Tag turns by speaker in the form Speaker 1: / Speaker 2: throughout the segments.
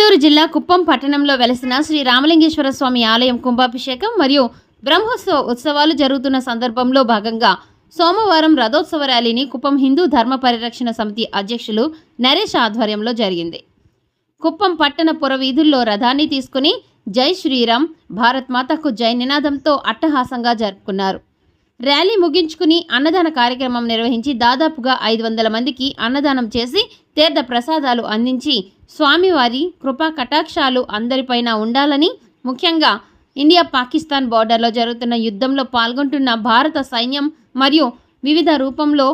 Speaker 1: చిత్తూరు జిల్లా కుప్పం పట్టణంలో వెలసిన శ్రీ రామలింగేశ్వర స్వామి ఆలయం కుంభాభిషేకం మరియు బ్రహ్మోత్సవ ఉత్సవాలు జరుగుతున్న సందర్భంలో భాగంగా సోమవారం రథోత్సవ ర్యాలీని కుప్పం హిందూ ధర్మ పరిరక్షణ సమితి అధ్యక్షులు నరేష్ ఆధ్వర్యంలో జరిగింది. కుప్పం పట్టణ పురవీధుల్లో రథాన్ని తీసుకుని జై శ్రీరామ్, భారత్ మాతకు జై నినాదంతో అట్టహాసంగా జరుపుకున్నారు. ర్యాలీ ముగించుకుని అన్నదాన కార్యక్రమం నిర్వహించి దాదాపుగా 500 మందికి అన్నదానం చేసి తీర్థ ప్రసాదాలు అందించి స్వామివారి కృపా కటాక్షాలు అందరిపైన ఉండాలని, ముఖ్యంగా ఇండియా పాకిస్తాన్ బోర్డర్లో జరుగుతున్న యుద్ధంలో పాల్గొంటున్న భారత సైన్యం మరియు వివిధ రూపంలో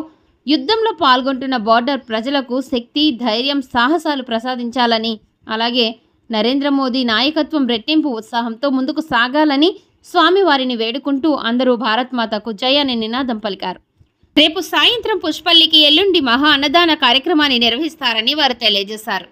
Speaker 1: యుద్ధంలో పాల్గొంటున్న బోర్డర్ ప్రజలకు శక్తి, ధైర్యం, సాహసాలు ప్రసాదించాలని, అలాగే నరేంద్ర మోదీ నాయకత్వం రెట్టింపు ఉత్సాహంతో ముందుకు సాగాలని స్వామివారిని వేడుకుంటూ అందరూ భారత్ మాతకు జై అనే నినాదం పలికారు. రేపు సాయంత్రం పుష్పల్లికి, ఎల్లుండి మహా అన్నదాన కార్యక్రమాన్ని నిర్వహిస్తారని వారు తెలియజేశారు.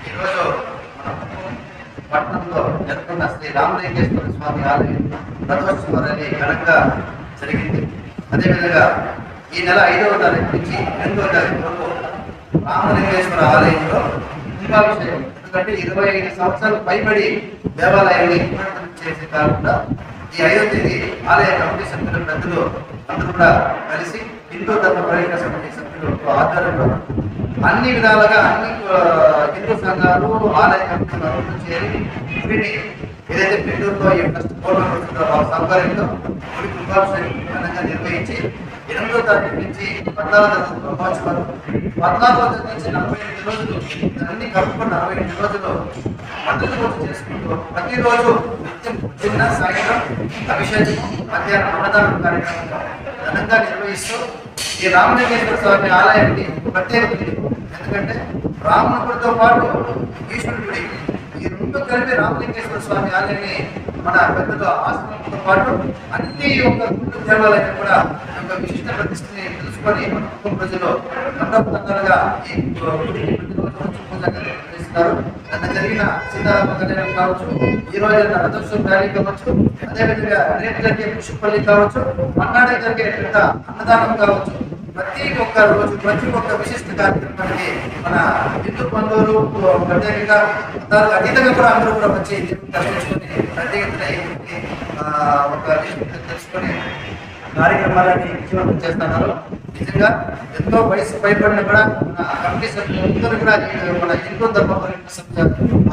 Speaker 2: ఈరోజు పట్టణంలో జరుగుతున్న శ్రీ రామలింగేశ్వర స్వామి ఆలయం రథోత్సవ ర్యాలీ ఘనంగా జరిగింది. అదేవిధంగా ఈ నెల 5వ తారీఖు నుంచి 8వ తారీఖు వరకు రామలింగేశ్వర ఆలయంలో కుంభాభిషేకం, ఎందుకంటే 25 సంవత్సరాలు పైబడి దేవాలయాన్ని చేసే కాకుండా ఈ 5వ తేదీ ఆలయ కమిటీ సభ్యుల పెద్దలు అందరూ కూడా కలిసి హిందూ ధర్మ పరిరక్షణ సమితి సభ్యులు ఆధ్వర్యంలో అన్ని విధాలుగా అన్ని హిందూ సంఘాలు ఆలయ కమిటీలు అందరూ చేరి గుడిని ఏదైతే పెద్దూరులో ఈ ఫస్ట్ కోట సౌకర్యంలో గుడి కుంభాభిషేకం ఘనంగా నిర్వహించి 8వ తారీఖు నుంచి 14వ తారీఖు బ్రహ్మోత్సవాలు, 14వ తారీఖు నుంచి 48 రోజులు అన్ని కలుపుకున్న 48 రోజులు మద్దతు రోజు చేసుకుంటూ ప్రతిరోజు నిత్యం చిన్న సాయంత్రం అభిషేకం, మధ్యాహ్నం అన్నదానం కార్యక్రమం ఘనంగా నిర్వహిస్తూ ఈ రామలింగేశ్వర స్వామి ఆలయానికి ప్రత్యేకత. ఎందుకంటే రాముడితో పాటు ఈశ్వరుడి గుడి, ఈ రెండు కలిపి రామలింగేశ్వర స్వామి ఆలయాన్ని మన పెద్దలు ఆశ్రమంతో పాటు అన్ని యొక్క హిందూ దేవాలయాన్ని కూడా యొక్క విశిష్ట ప్రతిష్టని తెలుసుకొని మన కుటుంబ ప్రజలు దండోపదండాలుగా ఈ గుడికి ప్రతిరోజు పూజ నిర్వహిస్తున్నారు. నిన్న జరిగిన సీతారామ కళ్యాణం కావచ్చు, ఈ రోజు రథోత్సవ ర్యాలీ కావచ్చు, అదేవిధంగా రేపు జరిగే పుష్పల్లి కావచ్చు, మన్నాడే జరిగే అన్నదానం కావచ్చు, ప్రతి ఒక్క రోజు ప్రతి ఒక్క విశిష్ట కార్యక్రమానికి మన హిందూ బంధువులు ప్రత్యేకంగా అతీతంగా కూడా అందరూ కూడా వచ్చి దర్శించుకొని ప్రత్యేకత ఒక తెలుసుకొని కార్యక్రమాలని విజయవంతం చేస్తున్నారు. నిజంగా ఎంతో వయసు పైబడిన కూడా మన కమిటీ సభ్యులందరూ కూడా మన హిందూ ధర్మ పరిరక్షణ సమితి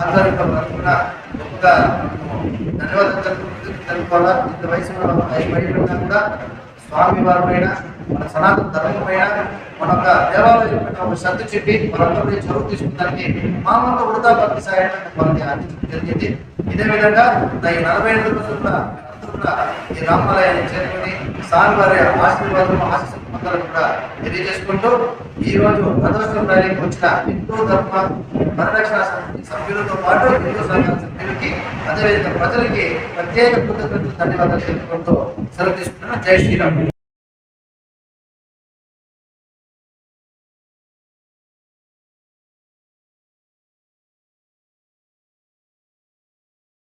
Speaker 2: ఆధ్వర్యంలో కూడా ఒక ధన్యవాదాలు తెలుపుకోవాలా. ఇంత వయసు పైబడినా కూడా స్వామి వారి పైన, మన సనాతన ధర్మం పైన, మన యొక్క దేవాలయం పైన ఒక శ్రద్ధ చెప్పి వాళ్ళందరూ చదువు తీసుకున్నానికి మా వంతు వృధా భక్తి సాయం వాళ్ళని అందించడం జరిగింది. ఇదే విధంగా ఈ 45 రోజుల ఈ రామాలయాన్ని చేరుకుని స్వామి వారి ఆశీర్వాదం ఆశీస్సులు పొందాలని కూడా తెలియజేసుకుంటూ ఈ రోజు రథోత్సవం ర్యాలీకి వచ్చిన హిందూ ధర్మ పరిరక్షణ సమితి సభ్యులతో పాటు హిందూ సంఘాల సభ్యులకి అదేవిధంగా ప్రజలకి ప్రత్యేక కృతజ్ఞతలు ధన్యవాదాలు తెలుపుకుంటూ సెలవు తీసుకుంటున్నాను. జై శ్రీరామ్.